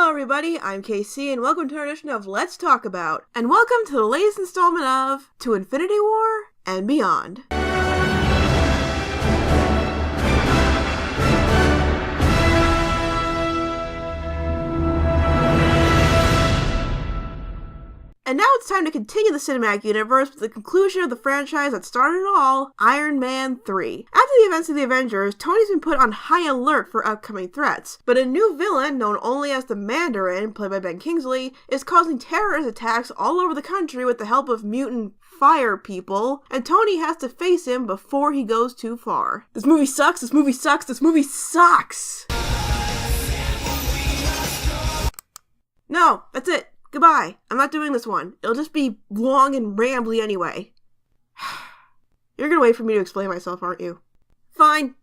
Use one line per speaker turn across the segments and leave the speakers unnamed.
Hello everybody, I'm KC and welcome to our edition of Let's Talk About, and welcome to the latest installment of To Infinity War and Beyond. And now it's time to continue the cinematic universe with the conclusion of the franchise that started it all, Iron Man 3. After the events of the Avengers, Tony's been put on high alert for upcoming threats, but a new villain, known only as the Mandarin, played by Ben Kingsley, is causing terrorist attacks all over the country with the help of mutant fire people, and Tony has to face him before he goes too far. This movie sucks, this movie sucks, this movie sucks! No, that's it. Goodbye. I'm not doing this one. It'll just be long and rambly anyway. You're gonna wait for me to explain myself, aren't you? Fine.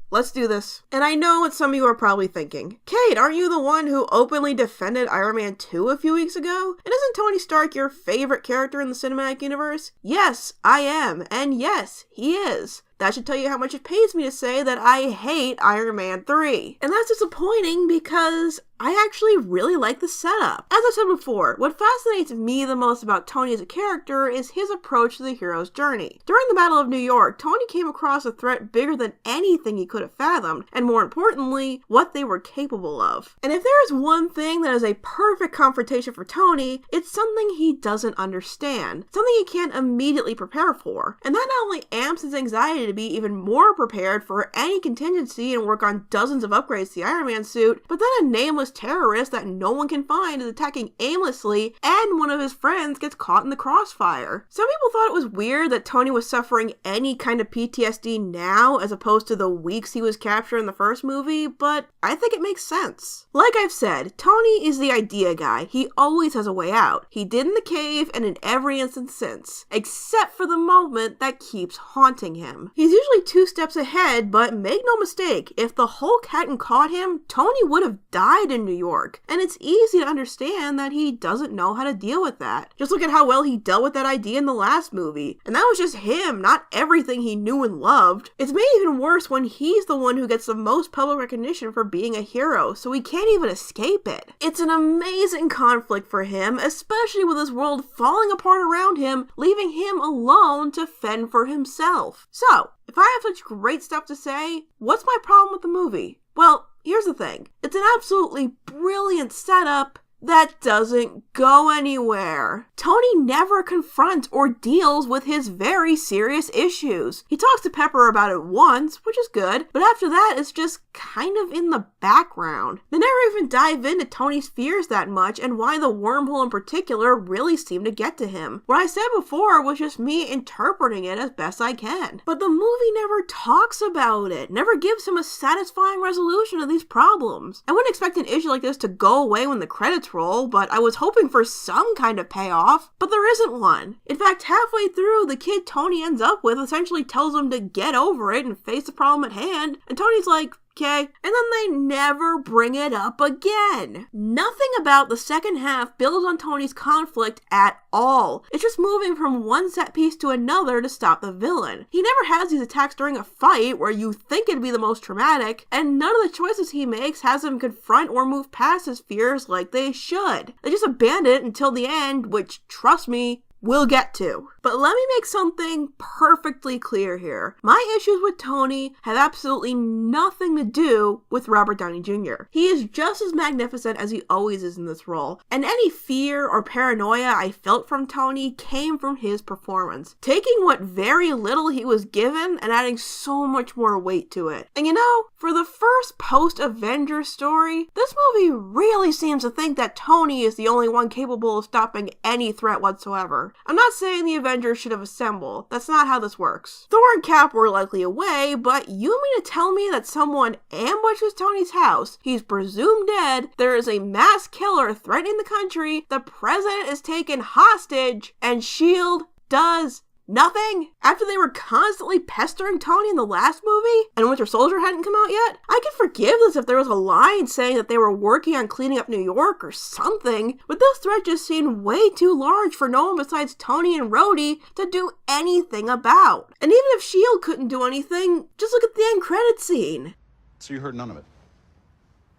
Let's do this. And I know what some of you are probably thinking. Kate, aren't you the one who openly defended Iron Man 2 a few weeks ago? And isn't Tony Stark your favorite character in the cinematic universe? Yes, I am. And yes, he is. That should tell you how much it pains me to say that I hate Iron Man 3. And that's disappointing because I actually really like the setup. As I said before, what fascinates me the most about Tony as a character is his approach to the hero's journey. During the Battle of New York, Tony came across a threat bigger than anything he could have fathomed, and more importantly, what they were capable of. And if there is one thing that is a perfect confrontation for Tony, it's something he doesn't understand, something he can't immediately prepare for. And that not only amps his anxiety to be even more prepared for any contingency and work on dozens of upgrades to the Iron Man suit, but then a nameless terrorist that no one can find is attacking aimlessly, and one of his friends gets caught in the crossfire. Some people thought it was weird that Tony was suffering any kind of PTSD now as opposed to the weeks he was captured in the first movie, but I think it makes sense. Like I've said, Tony is the idea guy. He always has a way out. He did in the cave and in every instance since, except for the moment that keeps haunting him. He's usually 2 steps ahead, but make no mistake, if the Hulk hadn't caught him, Tony would have died in New York. And it's easy to understand that he doesn't know how to deal with that. Just look at how well he dealt with that idea in the last movie. And that was just him, not everything he knew and loved. It's made even worse when he's the one who gets the most public recognition for being a hero, so he can't even escape it. It's an amazing conflict for him, especially with his world falling apart around him, leaving him alone to fend for himself. So, if I have such great stuff to say, what's my problem with the movie? Well, here's the thing. It's an absolutely brilliant setup that doesn't go anywhere. Tony never confronts or deals with his very serious issues. He talks to Pepper about it once, which is good, but after that it's just kind of in the background. They never even dive into Tony's fears that much and why the wormhole in particular really seemed to get to him. What I said before was just me interpreting it as best I can. But the movie never talks about it, never gives him a satisfying resolution of these problems. I wouldn't expect an issue like this to go away when the credits roll, but I was hoping for some kind of payoff, but there isn't one. In fact, halfway through, the kid Tony ends up with essentially tells him to get over it and face the problem at hand, and Tony's like, okay, and then they never bring it up again. Nothing about the second half builds on Tony's conflict at all. It's just moving from one set piece to another to stop the villain. He never has these attacks during a fight where you think it'd be the most traumatic, and none of the choices he makes has him confront or move past his fears like they should. They just abandon it until the end, which, trust me, we'll get to. But let me make something perfectly clear here. My issues with Tony have absolutely nothing to do with Robert Downey Jr. He is just as magnificent as he always is in this role, and any fear or paranoia I felt from Tony came from his performance, taking what very little he was given and adding so much more weight to it. And you know, for the first post-Avengers story, this movie really seems to think that Tony is the only one capable of stopping any threat whatsoever. I'm not saying the Avengers should have assembled. That's not how this works. Thor and Cap were likely away, but you mean to tell me that someone ambushes Tony's house, he's presumed dead, there is a mass killer threatening the country, the president is taken hostage, and S.H.I.E.L.D. does nothing? After they were constantly pestering Tony in the last movie, and Winter Soldier hadn't come out yet? I could forgive this if there was a line saying that they were working on cleaning up New York or something, but this threat just seemed way too large for no one besides Tony and Rhodey to do anything about. And even if S.H.I.E.L.D. couldn't do anything, just look at the end credits scene.
So you heard none of it?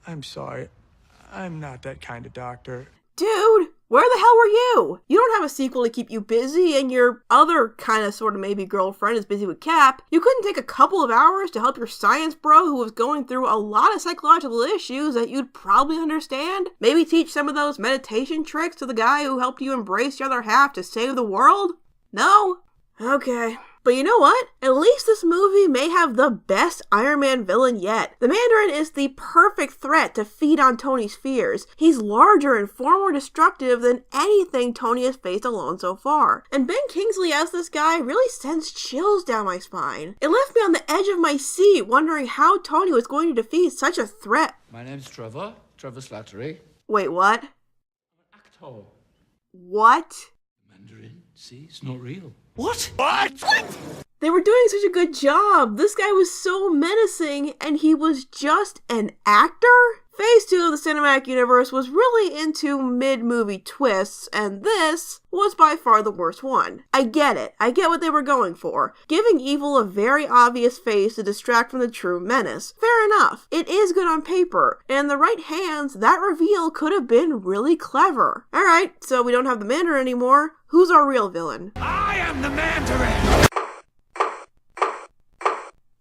I'm sorry.
I'm not that kind of doctor.
Dude, where the hell were you? You don't have a sequel to keep you busy, and your other kind of sort of maybe girlfriend is busy with Cap. You couldn't take a couple of hours to help your science bro who was going through a lot of psychological issues that you'd probably understand? Maybe teach some of those meditation tricks to the guy who helped you embrace your other half to save the world? No? Okay. But you know what? At least this movie may have the best Iron Man villain yet. The Mandarin is the perfect threat to feed on Tony's fears. He's larger and far more destructive than anything Tony has faced alone so far. And Ben Kingsley as this guy really sends chills down my spine. It left me on the edge of my seat wondering how Tony was going to defeat such a threat.
My name's Trevor Slattery.
Wait, what?
I'm an actor.
What?
Mandarin, see, it's not real.
What? What?
They were doing such a good job. This guy was so menacing, and he was just an actor? Phase 2 of the cinematic universe was really into mid-movie twists, and this was by far the worst one. I get it. I get what they were going for. Giving evil a very obvious face to distract from the true menace. Fair enough. It is good on paper, and in the right hands, that reveal could have been really clever. Alright, so we don't have the Mandarin anymore. Who's our real villain?
I am the Mandarin!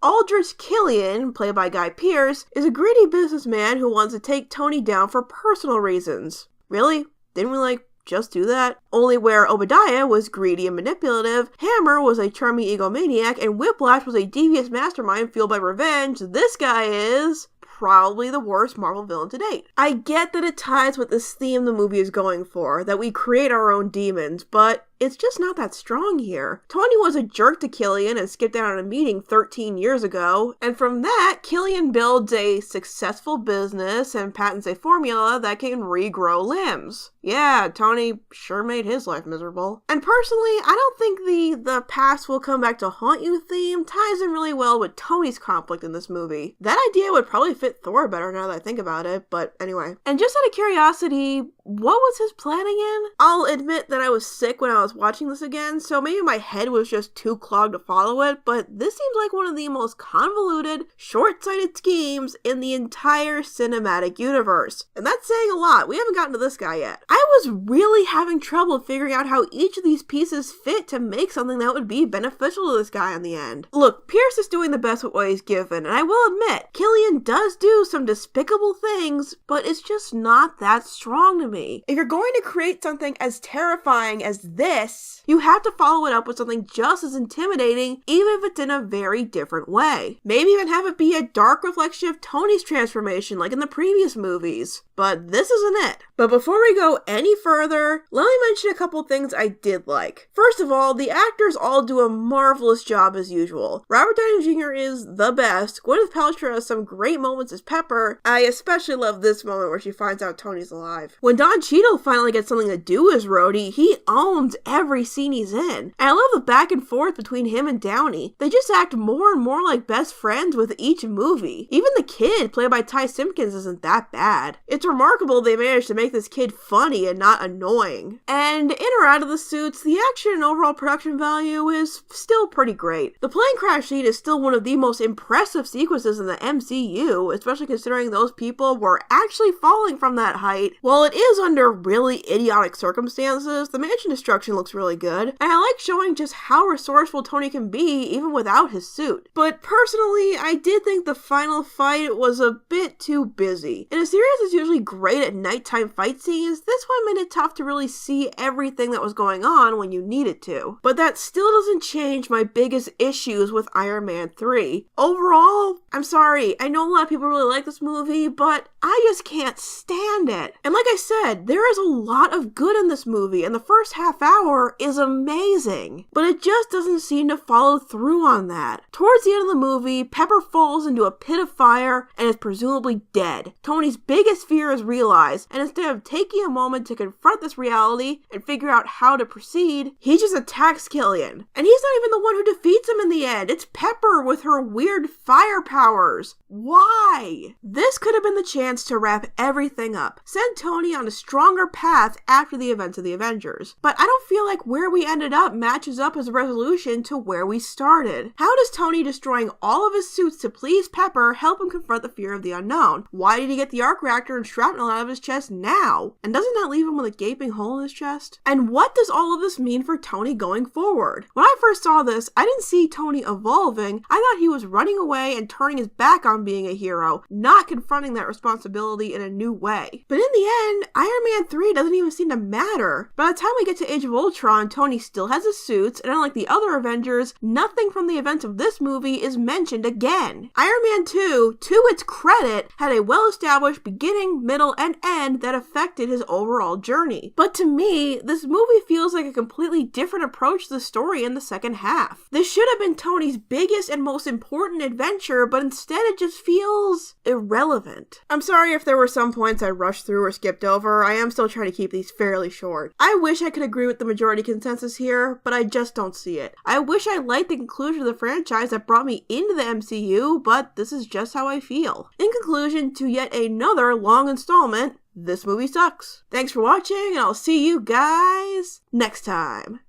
Aldrich Killian, played by Guy Pearce, is a greedy businessman who wants to take Tony down for personal reasons. Really? Didn't we, just do that? Only where Obadiah was greedy and manipulative, Hammer was a charming egomaniac, and Whiplash was a devious mastermind fueled by revenge, this guy is probably the worst Marvel villain to date. I get that it ties with this theme the movie is going for, that we create our own demons, but it's just not that strong here. Tony was a jerk to Killian and skipped out on a meeting 13 years ago, and from that, Killian builds a successful business and patents a formula that can regrow limbs. Yeah, Tony sure made his life miserable. And personally, I don't think the past will come back to haunt you theme ties in really well with Tony's conflict in this movie. That idea would probably fit Thor better now that I think about it, but anyway. And just out of curiosity, what was his plan again? I'll admit that I was sick when I was watching this again, so maybe my head was just too clogged to follow it, but this seems like one of the most convoluted, short-sighted schemes in the entire cinematic universe. And that's saying a lot. We haven't gotten to this guy yet. I was really having trouble figuring out how each of these pieces fit to make something that would be beneficial to this guy in the end. Look, Pierce is doing the best with what he's given, and I will admit, Killian does do some despicable things, but it's just not that strong to me. If you're going to create something as terrifying as this, you have to follow it up with something just as intimidating, even if it's in a very different way. Maybe even have it be a dark reflection of Tony's transformation like in the previous movies. But this isn't it. But before we go any further, let me mention a couple things I did like. First of all, the actors all do a marvelous job as usual. Robert Downey Jr. is the best. Gwyneth Paltrow has some great moments as Pepper. I especially love this moment where she finds out Tony's alive. When Don Cheadle finally gets something to do as Rhodey, he owns every scene he's in. And I love the back and forth between him and Downey. They just act more and more like best friends with each movie. Even the kid, played by Ty Simpkins, isn't that bad. It's remarkable they managed to make this kid funny and not annoying. And in or out of the suits, the action and overall production value is still pretty great. The plane crash scene is still one of the most impressive sequences in the MCU, especially considering those people were actually falling from that height. While it is under really idiotic circumstances, the mansion destruction looks really good, and I like showing just how resourceful Tony can be even without his suit. But personally, I did think the final fight was a bit too busy. In a series that's usually great at nighttime fight scenes, this one made it tough to really see everything that was going on when you needed to. But that still doesn't change my biggest issues with Iron Man 3. Overall, I'm sorry, I know a lot of people really like this movie, but I just can't stand it. And like I said, there is a lot of good in this movie, and the first half hour is amazing. But it just doesn't seem to follow through on that. Towards the end of the movie, Pepper falls into a pit of fire and is presumably dead. Tony's biggest fear is realized, and instead of taking a moment to confront this reality and figure out how to proceed, he just attacks Killian. And he's not even the one who defeats him in the end. It's Pepper with her weird fire powers. Why? This could have been the chance to wrap everything up. Send Tony on a stronger path after the events of the Avengers. But I don't feel like where we ended up matches up as a resolution to where we started. How does Tony destroying all of his suits to please Pepper help him confront the fear of the unknown? Why did he get the arc reactor and shrapnel out of his chest now? And doesn't that leave him with a gaping hole in his chest? And what does all of this mean for Tony going forward? When I first saw this, I didn't see Tony evolving. I thought he was running away and turning his back on being a hero, not confronting that responsibility in a new way. But in the end, Iron Man 3 doesn't even seem to matter. By the time we get to Age of Ultron, Tony still has his suits, and unlike the other Avengers, nothing from the events of this movie is mentioned again. Iron Man 2, to its credit, had a well-established beginning, middle, and end that affected his overall journey. But to me, this movie feels like a completely different approach to the story in the second half. This should have been Tony's biggest and most important adventure, but instead it just feels irrelevant. I'm sorry if there were some points I rushed through or skipped over. I am still trying to keep these fairly short. I wish I could agree with the majority consensus here, but I just don't see it. I wish I liked the conclusion of the franchise that brought me into the MCU, but this is just how I feel. In conclusion to yet another long installment, this movie sucks. Thanks for watching, and I'll see you guys next time.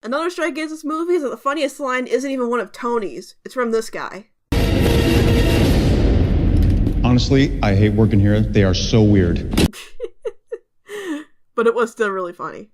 Another strike against this movie is that the funniest line isn't even one of Tony's. It's from this guy.
Honestly, I hate working here. They are so weird.
But it was still really funny.